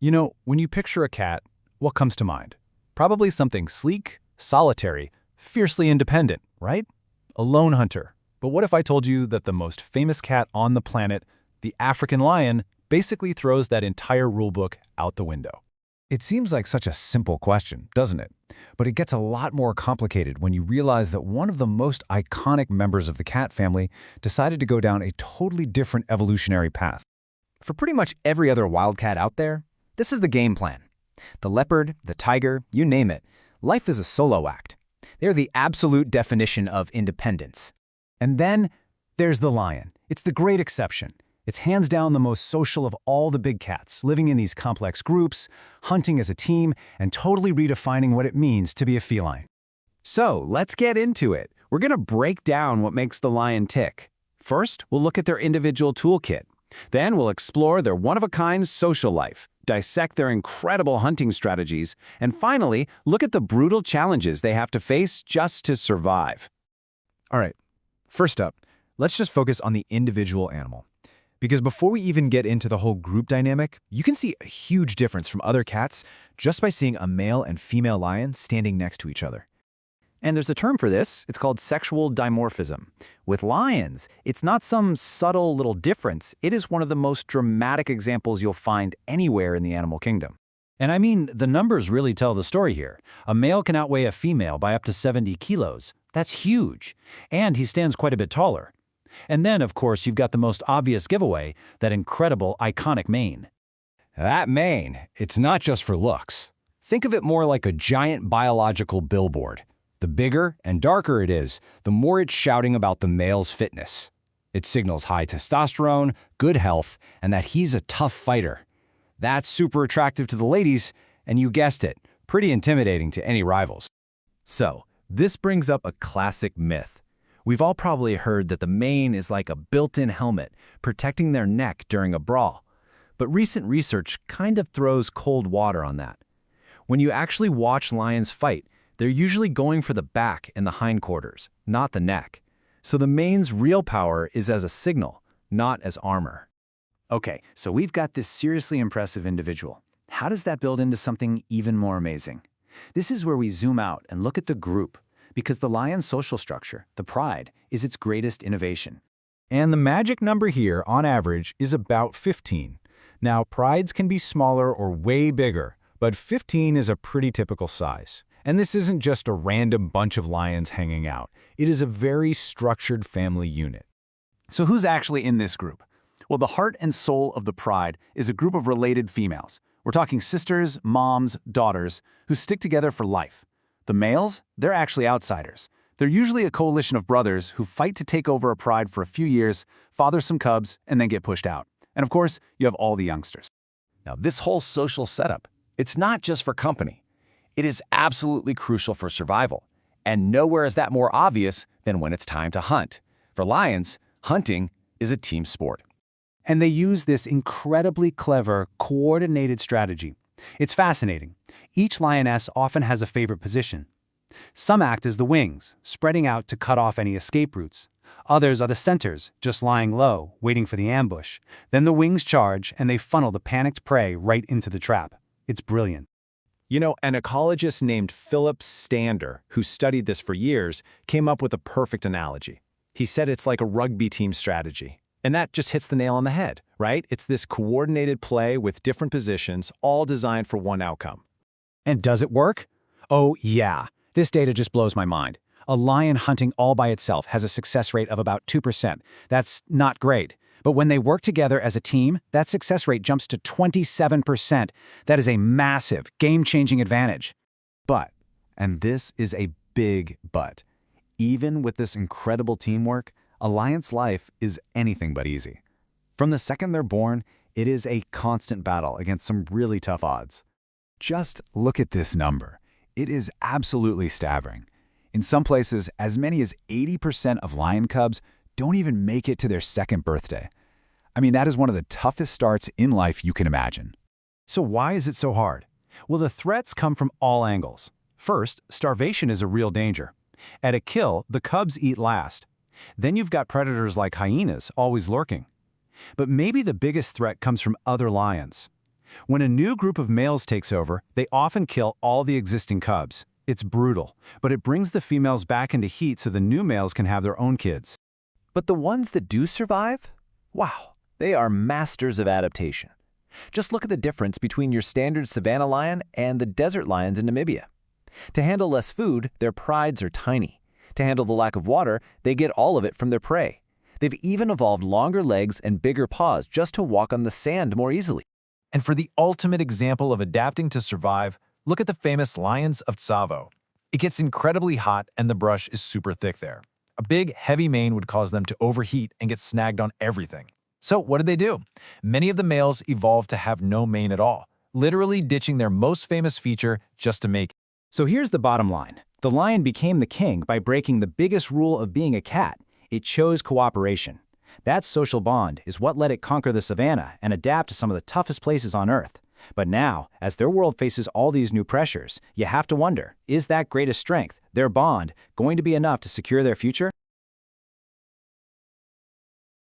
You know, when you picture a cat, what comes to mind? Probably something sleek, solitary, fiercely independent, right? A lone hunter. But what if I told you that the most famous cat on the planet, the African lion, basically throws that entire rulebook out the window? It seems like such a simple question, doesn't it? But it gets a lot more complicated when you realize that one of the most iconic members of the cat family decided to go down a totally different evolutionary path. For pretty much every other wildcat out there, this is the game plan. The leopard, the tiger, you name it. Life is a solo act. They're the absolute definition of independence. And then there's the lion. It's the great exception. It's hands down the most social of all the big cats, living in these complex groups, hunting as a team, and totally redefining what it means to be a feline. So let's get into it. We're going to break down what makes the lion tick. First, we'll look at their individual toolkit. Then we'll explore their one-of-a-kind social life, dissect their incredible hunting strategies, and finally, look at the brutal challenges they have to face just to survive. All right, first up, let's just focus on the individual animal. Because before we even get into the whole group dynamic, you can see a huge difference from other cats just by seeing a male and female lion standing next to each other. And there's a term for this. It's called sexual dimorphism. With lions, it's not some subtle little difference. It is one of the most dramatic examples you'll find anywhere in the animal kingdom. And I mean, the numbers really tell the story here. A male can outweigh a female by up to 70 kilos. That's huge. And he stands quite a bit taller. And then, of course, you've got the most obvious giveaway, that incredible, iconic mane. That mane, it's not just for looks. Think of it more like a giant biological billboard. The bigger and darker it is, the more it's shouting about the male's fitness. It signals high testosterone, good health, and that he's a tough fighter. That's super attractive to the ladies, and you guessed it, pretty intimidating to any rivals. So, this brings up a classic myth. We've all probably heard that the mane is like a built-in helmet, protecting their neck during a brawl. But recent research kind of throws cold water on that. When you actually watch lions fight, they're usually going for the back and the hindquarters, not the neck. So the mane's real power is as a signal, not as armor. Okay, so we've got this seriously impressive individual. How does that build into something even more amazing? This is where we zoom out and look at the group, because the lion's social structure, the pride, is its greatest innovation. And the magic number here, on average, is about 15. Now, prides can be smaller or way bigger, but 15 is a pretty typical size. And this isn't just a random bunch of lions hanging out. It is a very structured family unit. So who's actually in this group? Well, the heart and soul of the pride is a group of related females. We're talking sisters, moms, daughters, who stick together for life. The males, they're actually outsiders. They're usually a coalition of brothers who fight to take over a pride for a few years, father some cubs, and then get pushed out. And of course, you have all the youngsters. Now, this whole social setup, it's not just for company. It is absolutely crucial for survival. And nowhere is that more obvious than when it's time to hunt. For lions, hunting is a team sport. And they use this incredibly clever, coordinated strategy. It's fascinating. Each lioness often has a favorite position. Some act as the wings, spreading out to cut off any escape routes. Others are the centers, just lying low, waiting for the ambush. Then the wings charge, and they funnel the panicked prey right into the trap. It's brilliant. You know, an ecologist named Philip Stander, who studied this for years, came up with a perfect analogy. He said it's like a rugby team strategy. And that just hits the nail on the head, right? It's this coordinated play with different positions, all designed for one outcome. And does it work? Oh, yeah. This data just blows my mind. A lion hunting all by itself has a success rate of about 2%. That's not great. But when they work together as a team, that success rate jumps to 27%. That is a massive, game-changing advantage. But, and this is a big but, even with this incredible teamwork, a lion's life is anything but easy. From the second they're born, it is a constant battle against some really tough odds. Just look at this number. It is absolutely staggering. In some places, as many as 80% of lion cubs don't even make it to their second birthday. I mean, that is one of the toughest starts in life you can imagine. So why is it so hard? Well, the threats come from all angles. First, starvation is a real danger. At a kill, the cubs eat last. Then you've got predators like hyenas always lurking. But maybe the biggest threat comes from other lions. When a new group of males takes over, they often kill all the existing cubs. It's brutal, but it brings the females back into heat so the new males can have their own kids. But the ones that do survive? Wow, they are masters of adaptation. Just look at the difference between your standard savanna lion and the desert lions in Namibia. To handle less food, their prides are tiny. To handle the lack of water, they get all of it from their prey. They've even evolved longer legs and bigger paws just to walk on the sand more easily. And for the ultimate example of adapting to survive, look at the famous lions of Tsavo. It gets incredibly hot and the brush is super thick there. A big, heavy mane would cause them to overheat and get snagged on everything. So what did they do? Many of the males evolved to have no mane at all, literally ditching their most famous feature just to make it. So here's the bottom line. The lion became the king by breaking the biggest rule of being a cat. It chose cooperation. That social bond is what let it conquer the savannah and adapt to some of the toughest places on Earth. But now, as their world faces all these new pressures, you have to wonder, is that greatest strength, their bond, going to be enough to secure their future?